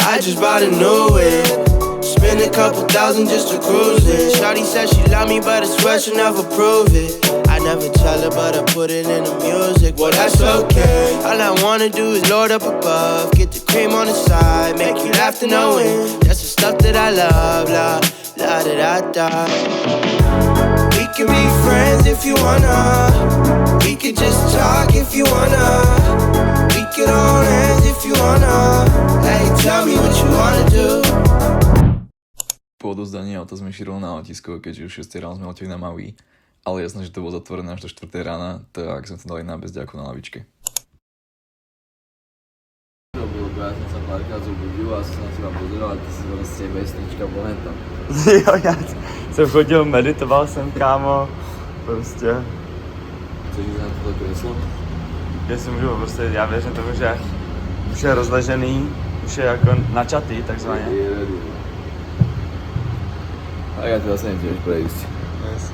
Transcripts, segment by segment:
I just bought a new whip. Spend a couple thousand just to cruise it. Shawty said she love me, but I swear she'll never prove it. I never tell her, but I put it in the music. Well, that's okay. All I wanna do is Lord up above. Get the cream on the side, make you laugh to no end. That's the stuff that I love, la, la, da, da, da. We can be friends if you wanna. We could just talk if you wanna. We could hold hands if you wanna. Hey, tell me what you wanna do. Po odovzdaní auta sme šli rovno na letisko, keďže už 6 ráno sme leteli na Maui. Ale jasné, že to bolo zatvorené až do 4 rána, tak sme to dali na bezďaku na lavičke. To bolo, ja som sa párkrát zobudil a som na teba pozeral a ty si vlastne vesnička planeta. Jo, já jsem chodil, meditoval jsem, kámo, prostě. Chceš ísť na toto kreslo? Kde si můžu, prostě já věřím tomu, že už je rozležený, už je jako načatý, takzvaně. Je ready. A ja teda sa netiež prejsť. Yes.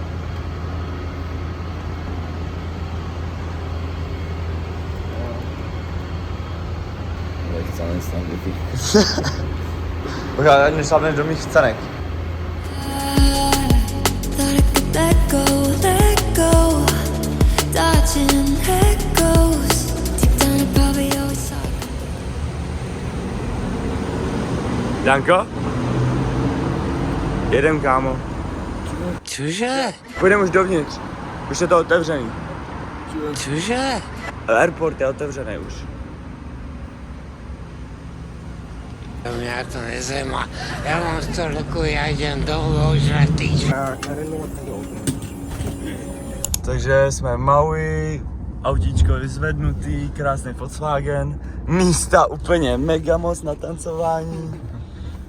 Jak sa nestám, kde ty. Pořád než hlavně do mých cenek. Danko? Jedem, kámo. Cože? Půjdeme už dovnitř. Už je to otevřený. Cože? Airport je otevřený už. Mě to nezajímá. Já mám stolku, já jdem domů už na týdž. Takže jsme v Maui, autíčko vyzvednutý, krásný Volkswagen, místa úplně mega moc na tancování,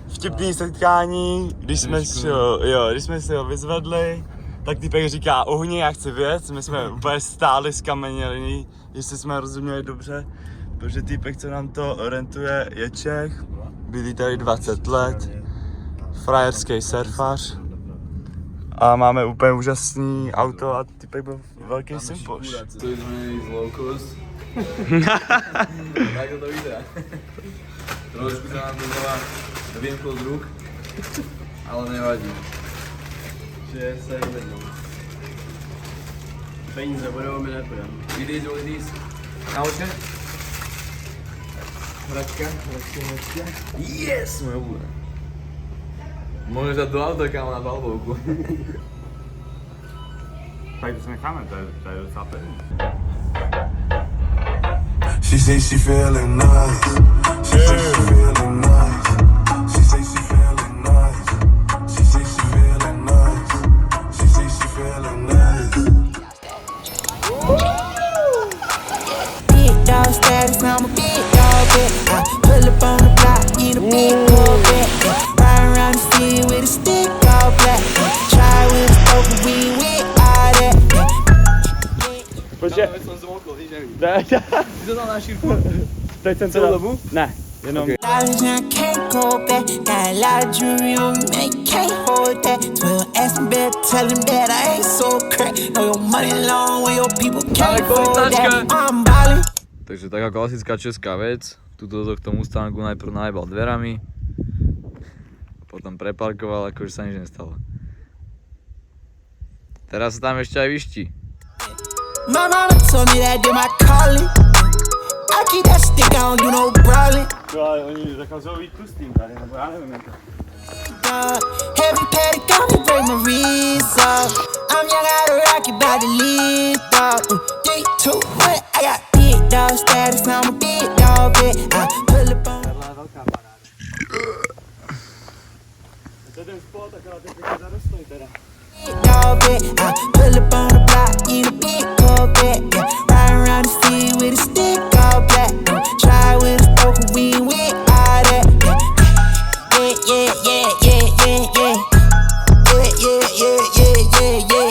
vtipný setkání, když jsme si ho vyzvedli, tak týpek říká uhni, já chci věc, my jsme úplně stáli skamenělí, jestli jsme rozuměli dobře, protože týpek, co nám to rentuje, je Čech, bydlí tady 20 let, frajerský surfař. A máme úplně úžasný auto a typek byl velký sympoš. To sme z low cost. Tak to vyzerá. Trošku sa nám to znova vymkol z rúk, ale nevadí. Že sa jedno. Peníze budou mi nepůjdem. It is what it is. Naučka? Hračka. Yes, moje obľúbené. Môžeš dať do auta, kámo, na balbovku. Tak to se necháme, to je docela pevný. She say she feeling nice. She say she feeling nice. She say she feeling nice. She say she feeling nice. She say she feeling nice. Big dog status, I'm a big dog bitch. I pull up on the block in a big Corvette. Ride around the city with a stick all black. Try with a poker, we with all that. Počkej. Som zmokol, víš, nevím. Ty to dal na šírku? Teď jsem Celou dobu? Ne, jenom. I can't go back. Got a lot of jewelry on me, man, you can't hold that. 12 asking better, tell him that I ain't so crack. Know your money long when your people can't hold that. I'm ballin'. Takže taká klasická česká vec. Tuto do tohto Mustangu najprv najebal dverami. Potom preparkoval, akože sa nič nestalo. Teraz sa tam ešte aj vyští. My mama told me that did my calling. I keep that stick, I don't do no brawling. Jo, ale oni zakazují víc tustým tady, nebo já nevím jak to. Heavy petty got me break my wrist off. I'm young out of rocket, bout to live dog. 3, 2, 1, I got big dog status, I'm a big dog bitch. I pull up on. To je ten spot, akorát je pěkně zarostlý teda. Dog bitch, I pull up on the block in a big Corvette. Yeah, ride around the city with a stick all black. Try with a poker, we with all that. Yeah, yeah, yeah, yeah, yeah, yeah, yeah, yeah, yeah, yeah, yeah, yeah, yeah,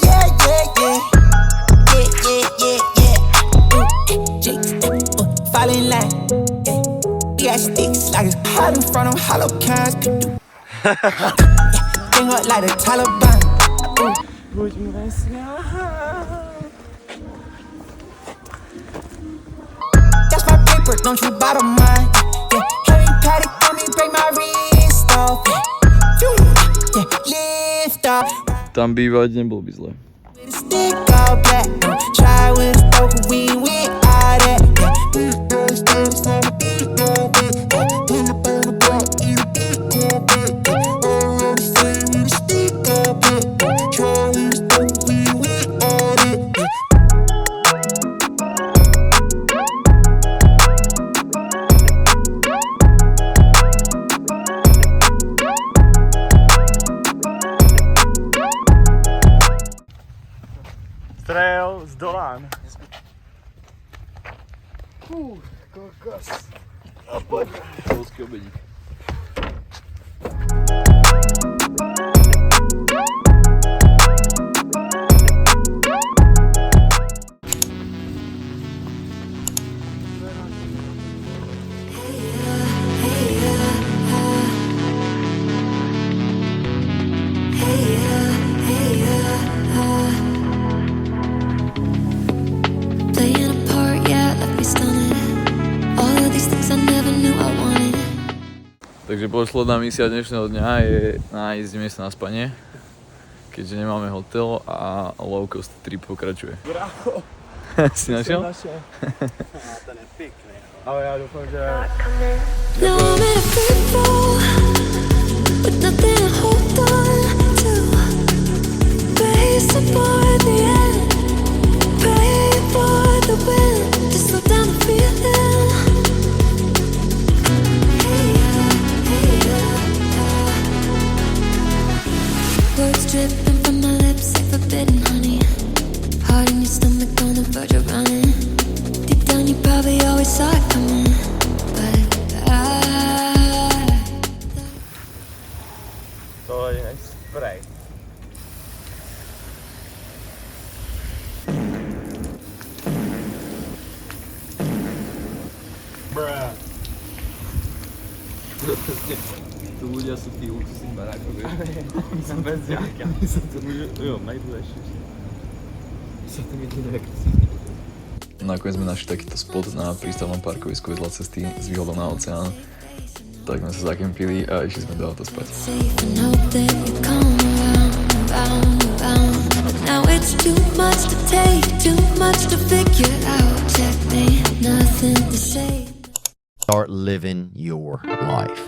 yeah, yeah, yeah, yeah, yeah, yeah. Fall in line. Yeah, we got sticks like it's hot in front of hollow cans. Bring up like the Taliban. Buďme That's my paper, don't you bother mine. Tam bývať nebolo by zle. With a stick all black, try with a poker, we ain't with all that. Pin up on the block, eat a big corporate. All around the city with a stick all black, try with a poker, we ain't with all that. Trail zdolán. Polský obedík. Playing a part, yeah, left me stunning. All of these things I never knew I wanted. Takže posledná misia dnešného dňa je nájsť miesto na spanie, keďže nemáme hotel a low cost trip pokračuje. Bravo. Si našiel? Ten je pěkný. Ale já doufám, že... Now I'm in a free fall with nothing to hold on to. Racing for the end, pray for the wind to slow down the feeling. Words dripping from my lips like forbidden honey. Heart in your stomach on the verge of running. Deep down you probably always saw it coming, but To je spray. Bruh. Tu ľudia sú tí luxusní barákovia. Jsem bez jáka. Jo, najdůležitější. Nakoniec sme našli takýto spot na prístavnom parkovisku vedľa cesty s výhľadom na oceán. Tak sme sa zakempili a išli sme do auta spať. safe and hope that you come around. Now it's too much to take, too much to figure out. Checkmate, nothing to say. Start living your life.